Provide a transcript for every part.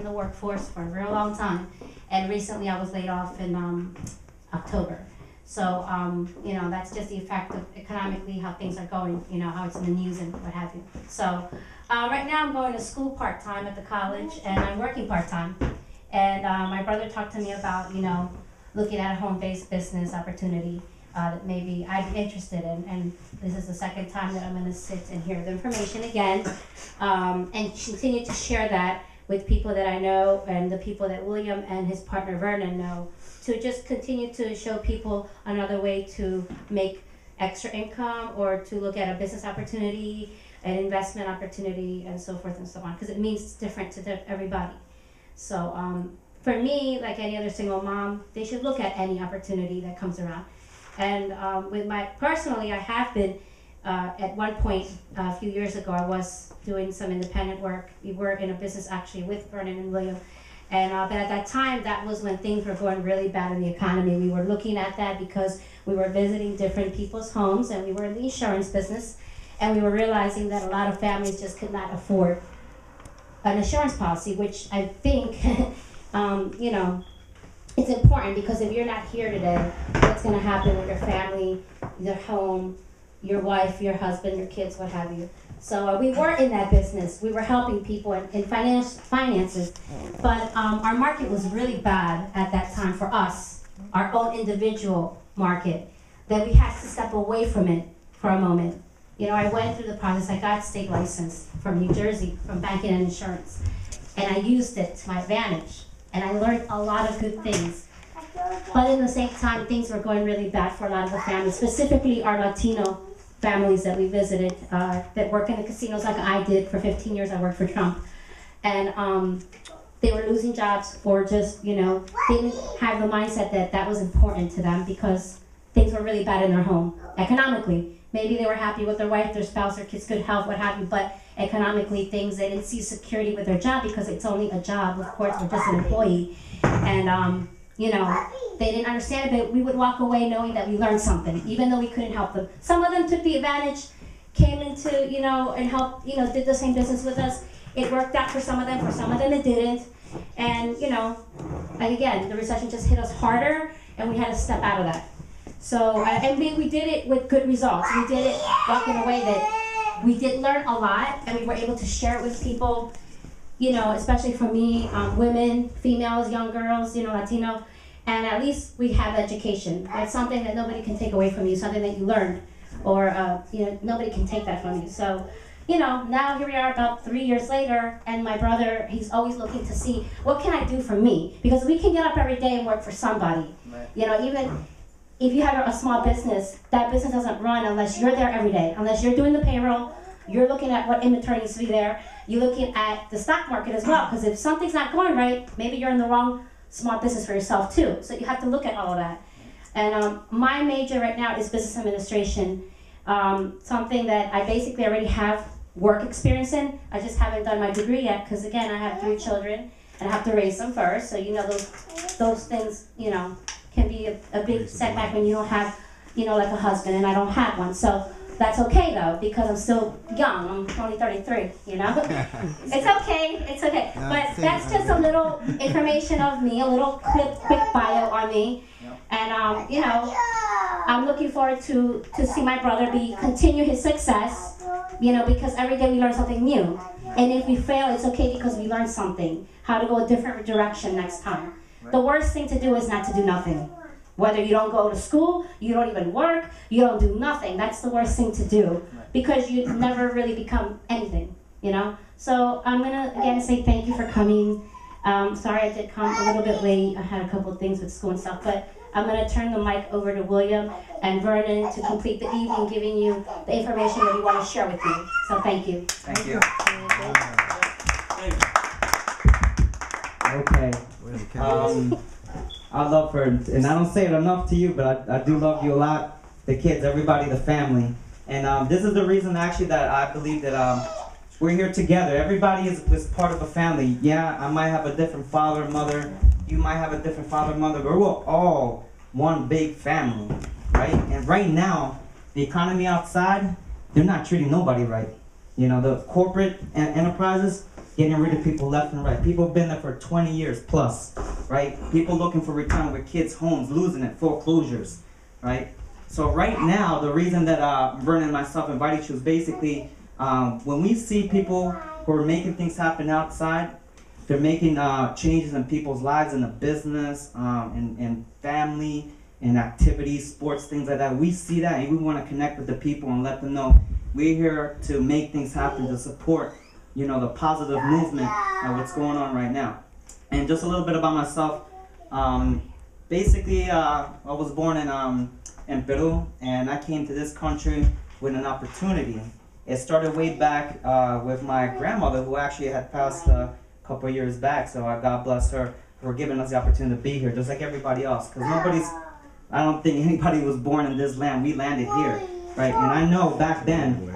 in the workforce for a real long time, and recently I was laid off in October. So, that's just the effect of economically how things are going, how it's in the news and what have you. So, right now I'm going to school part-time at the college, and I'm working part-time. And my brother talked to me about, looking at a home-based business opportunity that maybe I'd be interested in. And this is the second time that I'm going to sit and hear the information again, and continue to share that with people that I know and the people that William and his partner Vernon know, to just continue to show people another way to make extra income or to look at a business opportunity, an investment opportunity, and so forth and so on, because it means different to everybody. So for me, like any other single mom, they should look at any opportunity that comes around. And personally, I have been, at one point a few years ago, I was doing some independent work. We were in a business actually with Vernon and William. And but at that time, that was when things were going really bad in the economy. We were looking at that because we were visiting different people's homes, and we were in the insurance business, and we were realizing that a lot of families just could not afford an insurance policy, which I think, it's important, because if you're not here today, what's going to happen with your family, your home, your wife, your husband, your kids, what have you. So we were in that business. We were helping people in finances, but our market was really bad at that time for us, our own individual market, that we had to step away from it for a moment. I went through the process. I got state license from New Jersey, from banking and insurance, and I used it to my advantage, and I learned a lot of good things. But in the same time, things were going really bad for a lot of the families, specifically our Latino families that we visited that work in the casinos like I did for 15 years. I worked for Trump. And they were losing jobs, or just, didn't have the mindset that was important to them, because things were really bad in their home, economically. Maybe they were happy with their wife, their spouse, their kids, good health, what have you, but economically things, they didn't see security with their job, because it's only a job, of course, we're just an employee. And they didn't understand it, but we would walk away knowing that we learned something, even though we couldn't help them. Some of them took the advantage, came into, and helped, did the same business with us. It worked out for some of them it didn't. And, and again, the recession just hit us harder, and we had to step out of that. So, and we did it with good results. We did it walking away that we did learn a lot, and we were able to share it with people, especially for me, women, females, young girls, Latino, and at least we have education. That's something that nobody can take away from you, something that you learned, or, nobody can take that from you. So, now here we are about 3 years later, and my brother, he's always looking to see, what can I do for me? Because we can get up every day and work for somebody. Right. Even if you have a small business, that business doesn't run unless you're there every day, unless you're doing the payroll, you're looking at what inventory needs to be there, you're looking at the stock market as well, because if something's not going right, maybe you're in the wrong small business for yourself too. So you have to look at all of that. And my major right now is business administration, something that I basically already have work experience in. I just haven't done my degree yet, because again, I have 3 children, and I have to raise them first. So those things, can be a big setback when you don't have, like a husband, and I don't have one. So that's okay though, because I'm still young. I'm only 33, It's okay. But that's just a little information of me, a little quick bio on me. And I'm looking forward to see my brother continue his success, because every day we learn something new. And if we fail, it's okay, because we learn something, how to go a different direction next time. The worst thing to do is not to do nothing. Whether you don't go to school, you don't even work, you don't do nothing. That's the worst thing to do, because you never really become anything, So I'm going to, again, say thank you for coming. Sorry I did come a little bit late. I had a couple of things with school and stuff, but I'm going to turn the mic over to William and Vernon to complete the evening, giving you the information that we want to share with you. So thank you. Thank you. Okay. I love her, and I don't say it enough to you, but I do love you a lot. The kids, everybody, the family. And this is the reason, actually, that I believe that we're here together. Everybody is part of a family. Yeah, I might have a different father and mother. You might have a different father and mother, but we're all one big family, right? And right now, the economy outside, they're not treating nobody right. The corporate enterprises, getting rid of people left and right. People have been there for 20 years plus, right? People looking for retirement with kids' homes, losing it, foreclosures, right? So right now, the reason that Vernon and myself invited you is basically when we see people who are making things happen outside, they're making changes in people's lives, in the business, in family, in activities, sports, things like that. We see that and we want to connect with the people and let them know we're here to make things happen, to support, you know, the positive movement of what's going on right now. And just a little bit about myself. Basically, I was born in Peru, and I came to this country with an opportunity. It started way back with my grandmother, who actually had passed couple of years back, so God bless her for giving us the opportunity to be here, just like everybody else. Because I don't think anybody was born in this land. We landed here, right? And I know back then,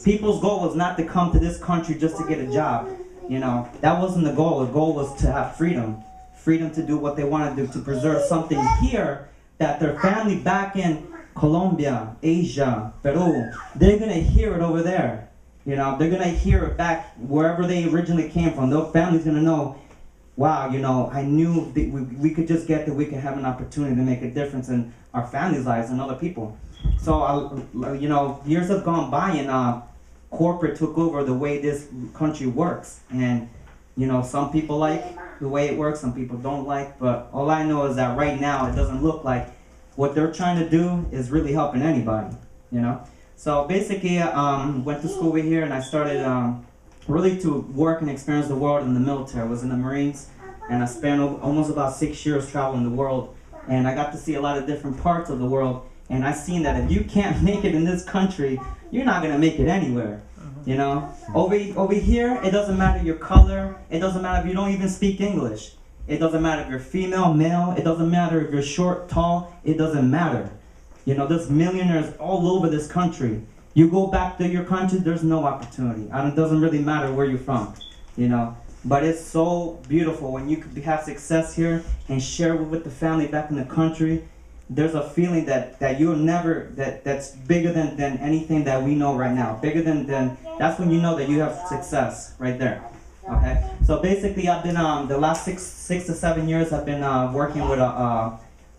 people's goal was not to come to this country just to get a job. You know, that wasn't the goal. The goal was to have freedom to do what they want to do, to preserve something here that their family back in Colombia, Asia, Peru, they're gonna hear it over there. You know, they're gonna hear it back wherever they originally came from. Their family's gonna know, wow, you know, I knew that we could just get that we could have an opportunity to make a difference in our families' lives and other people. So, you know, years have gone by and corporate took over the way this country works. And, you know, some people like the way it works, some people don't like. But all I know is that right now it doesn't look like what they're trying to do is really helping anybody, you know. So basically, went to school over here and I started really to work and experience the world in the military. I was in the Marines and I spent almost about 6 years traveling the world. And I got to see a lot of different parts of the world. And I seen that if you can't make it in this country, you're not gonna make it anywhere. You know, over here, it doesn't matter your color. It doesn't matter if you don't even speak English. It doesn't matter if you're female, male. It doesn't matter if you're short, tall. It doesn't matter. You know, there's millionaires all over this country. You go back to your country, there's no opportunity. It doesn't really matter where you're from, you know. But it's so beautiful when you could have success here and share it with the family back in the country. There's a feeling that you'll never, that's bigger than anything that we know right now. Bigger than, that's when you know that you have success right there. Okay? So basically I've been, the last six to 7 years I've been working with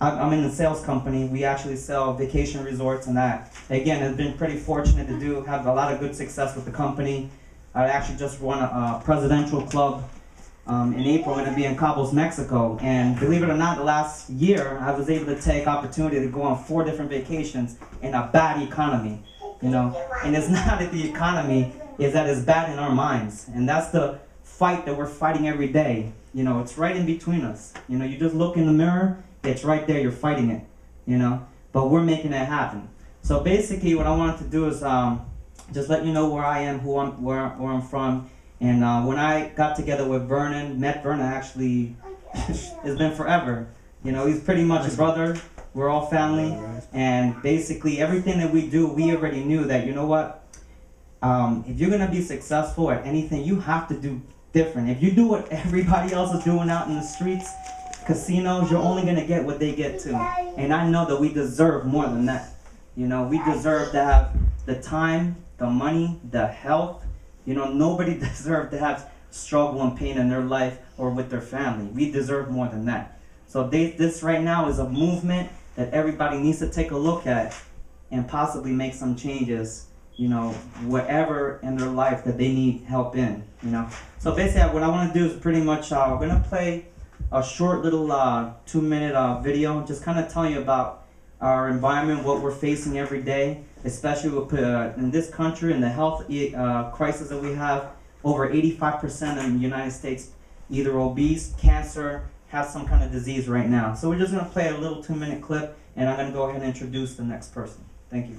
I'm in the sales company. We actually sell vacation resorts and that. Again, I've been pretty fortunate to have a lot of good success with the company. I actually just won a presidential club in April. I'm going to be in Cabos, Mexico. And believe it or not, the last year, I was able to take opportunity to go on 4 different vacations in a bad economy. You know, and it's not that the economy is that it's bad in our minds. And that's the fight that we're fighting every day. You know, it's right in between us. You know, you just look in the mirror. It's right there, you're fighting it, you know, but we're making it happen. So basically what I wanted to do is just let you know where I am, where I'm from. And when I got together with Vernon, met Vernon actually, it's been forever. You know, he's pretty much a brother, we're all family. And basically everything that we do, we already knew that, you know what, if you're gonna be successful at anything, you have to do different. If you do what everybody else is doing out in the streets, casinos, you're only going to get what they get too. And I know that we deserve more than that. You know, we deserve to have the time, the money, the health. You know, nobody deserves to have struggle and pain in their life or with their family. We deserve more than that. So this right now is a movement that everybody needs to take a look at and possibly make some changes, you know, whatever in their life that they need help in, you know. So basically what I want to do is pretty much, we're going to play a short little 2-minute video, just kind of telling you about our environment, what we're facing every day, especially with, in this country and the health crisis that we have. Over 85% in the United States either obese, cancer, have some kind of disease right now. So we're just going to play a little 2-minute clip, and I'm going to go ahead and introduce the next person. Thank you.